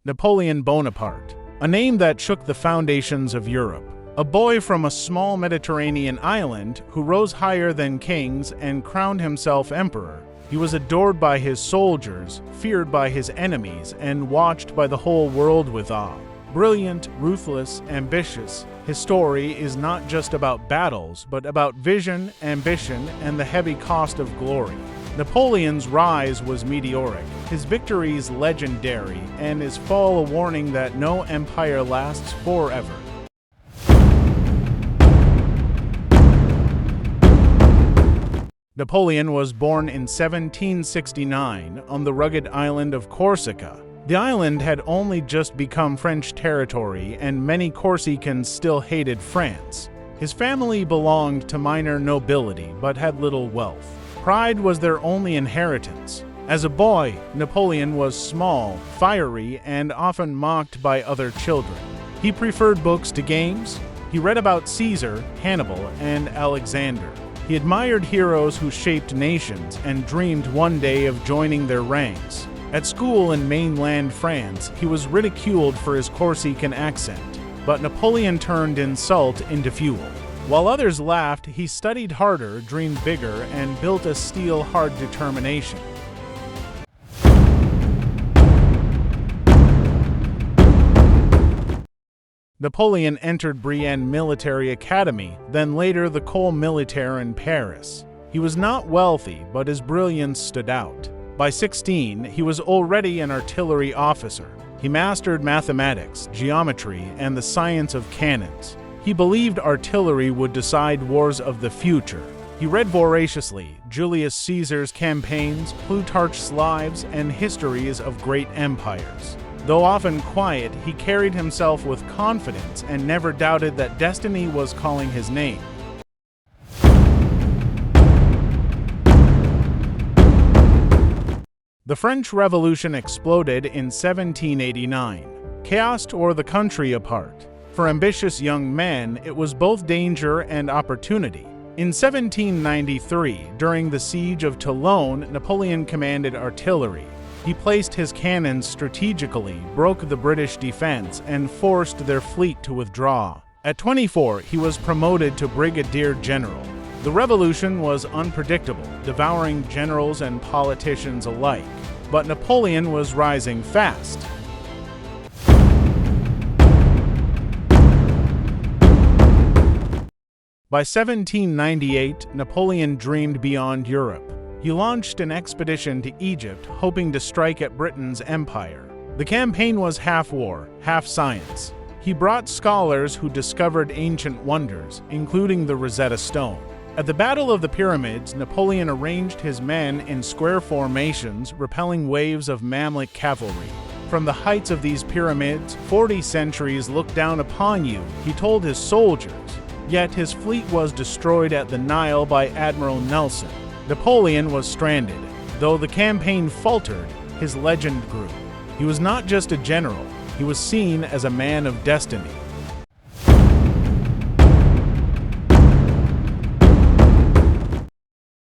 Napoleon Bonaparte, a name that shook the foundations of Europe. A boy from a small Mediterranean island who rose higher than kings and crowned himself emperor. He was adored by his soldiers, feared by his enemies, and watched by the whole world with awe. Brilliant, ruthless, ambitious, his story is not just about battles, but about vision, ambition, and the heavy cost of glory. Napoleon's rise was meteoric, his victories legendary, and his fall a warning that no empire lasts forever. Napoleon was born in 1769 on the rugged island of Corsica. The island had only just become French territory, and many Corsicans still hated France. His family belonged to minor nobility but had little wealth. Pride was their only inheritance. As a boy, Napoleon was small, fiery, and often mocked by other children. He preferred books to games. He read about Caesar, Hannibal, and Alexander. He admired heroes who shaped nations and dreamed one day of joining their ranks. At school in mainland France, he was ridiculed for his Corsican accent, but Napoleon turned insult into fuel. While others laughed, he studied harder, dreamed bigger, and built a steel-hard determination. Napoleon entered Brienne Military Academy, then later the École Militaire in Paris. He was not wealthy, but his brilliance stood out. By 16, he was already an artillery officer. He mastered mathematics, geometry, and the science of cannons. He believed artillery would decide wars of the future. He read voraciously Julius Caesar's campaigns, Plutarch's lives, and histories of great empires. Though often quiet, he carried himself with confidence and never doubted that destiny was calling his name. The French Revolution exploded in 1789. Chaos tore the country apart. For ambitious young men, it was both danger and opportunity. In 1793, during the siege of Toulon, Napoleon commanded artillery. He placed his cannons strategically, broke the British defense, and forced their fleet to withdraw. At 24, he was promoted to brigadier general. The revolution was unpredictable, devouring generals and politicians alike. But Napoleon was rising fast. By 1798, Napoleon dreamed beyond Europe. He launched an expedition to Egypt, hoping to strike at Britain's empire. The campaign was half war, half science. He brought scholars who discovered ancient wonders, including the Rosetta Stone. At the Battle of the Pyramids, Napoleon arranged his men in square formations, repelling waves of Mamluk cavalry. From the heights of these pyramids, 40 centuries look down upon you, he told his soldiers. Yet his fleet was destroyed at the Nile by Admiral Nelson. Napoleon was stranded. Though the campaign faltered, his legend grew. He was not just a general, he was seen as a man of destiny.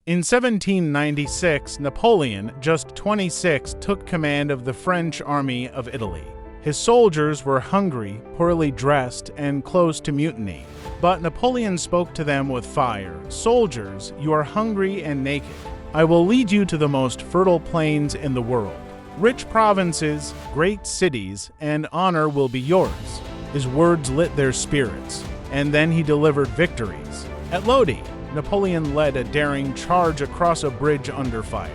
In 1796, Napoleon, just 26, took command of the French army of Italy. His soldiers were hungry, poorly dressed, and close to mutiny. But Napoleon spoke to them with fire. "Soldiers, you are hungry and naked. I will lead you to the most fertile plains in the world. Rich provinces, great cities, and honor will be yours." His words lit their spirits, and then he delivered victories. At Lodi, Napoleon led a daring charge across a bridge under fire.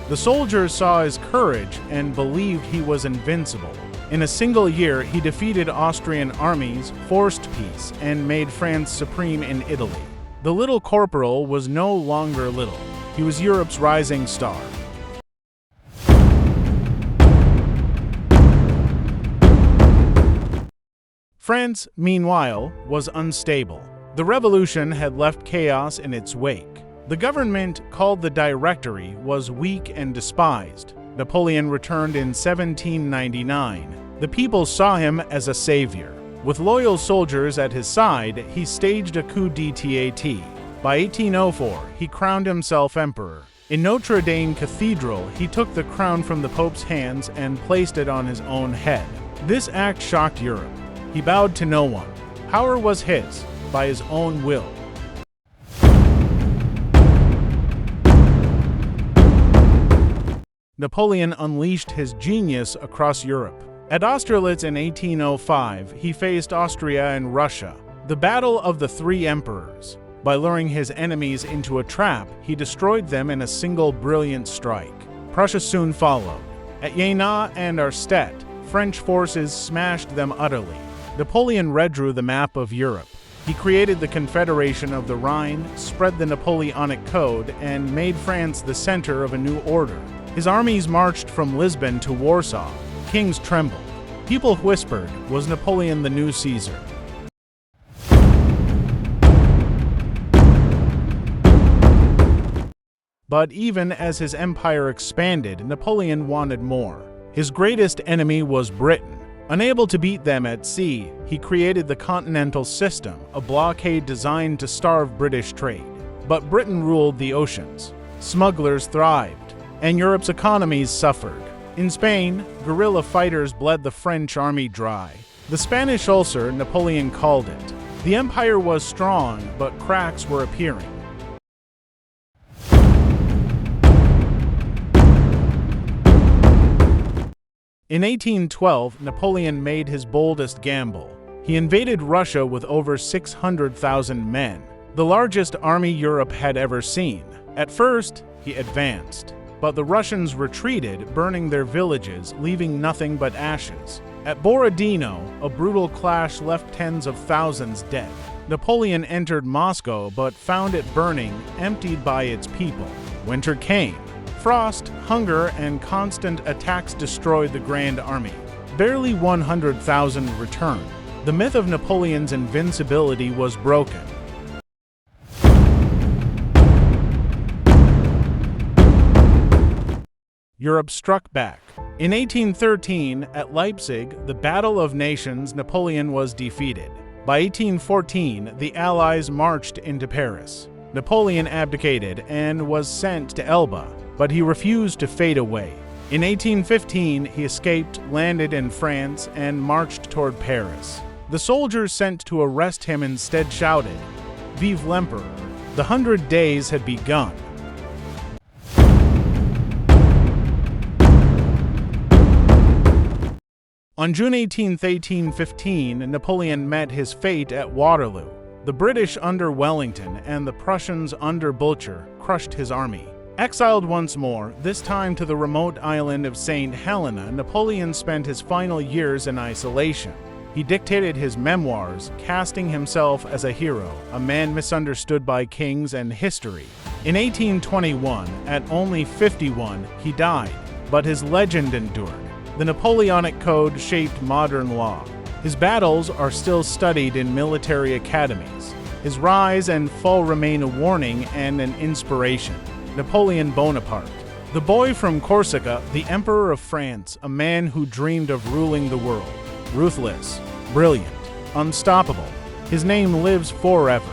The soldiers saw his courage and believed he was invincible. In a single year, he defeated Austrian armies, forced peace, and made France supreme in Italy. The little corporal was no longer little. He was Europe's rising star. France, meanwhile, was unstable. The revolution had left chaos in its wake. The government, called the Directory, was weak and despised. Napoleon returned in 1799. The people saw him as a savior. With loyal soldiers at his side, he staged a coup d'état. By 1804, he crowned himself emperor. In Notre Dame Cathedral, he took the crown from the Pope's hands and placed it on his own head. This act shocked Europe. He bowed to no one. Power was his, by his own will. Napoleon unleashed his genius across Europe. At Austerlitz in 1805, he faced Austria and Russia, the Battle of the Three Emperors. By luring his enemies into a trap, he destroyed them in a single brilliant strike. Prussia soon followed. At Jena and Arstedt, French forces smashed them utterly. Napoleon redrew the map of Europe. He created the Confederation of the Rhine, spread the Napoleonic Code, and made France the center of a new order. His armies marched from Lisbon to Warsaw. Kings trembled. People whispered, was Napoleon the new Caesar? But even as his empire expanded, Napoleon wanted more. His greatest enemy was Britain. Unable to beat them at sea, he created the Continental System, a blockade designed to starve British trade. But Britain ruled the oceans. Smugglers thrived, and Europe's economies suffered. In Spain, guerrilla fighters bled the French army dry. The Spanish ulcer, Napoleon called it. The empire was strong, but cracks were appearing. In 1812, Napoleon made his boldest gamble. He invaded Russia with over 600,000 men, the largest army Europe had ever seen. At first, he advanced, but the Russians retreated, burning their villages, leaving nothing but ashes. At Borodino, a brutal clash left tens of thousands dead. Napoleon entered Moscow but found it burning, emptied by its people. Winter came. Frost, hunger, and constant attacks destroyed the Grand Army. Barely 100,000 returned. The myth of Napoleon's invincibility was broken. Europe struck back. In 1813, at Leipzig, the Battle of Nations, Napoleon was defeated. By 1814, the Allies marched into Paris. Napoleon abdicated and was sent to Elba, but he refused to fade away. In 1815, he escaped, landed in France, and marched toward Paris. The soldiers sent to arrest him instead shouted, "Vive l'Empereur!" The 100 Days had begun. On June 18, 1815, Napoleon met his fate at Waterloo. The British under Wellington and the Prussians under Blücher crushed his army. Exiled once more, this time to the remote island of St. Helena, Napoleon spent his final years in isolation. He dictated his memoirs, casting himself as a hero, a man misunderstood by kings and history. In 1821, at only 51, he died, but his legend endured. The Napoleonic Code shaped modern law. His battles are still studied in military academies. His rise and fall remain a warning and an inspiration. Napoleon Bonaparte, the boy from Corsica, the Emperor of France, a man who dreamed of ruling the world. Ruthless, brilliant, unstoppable. His name lives forever.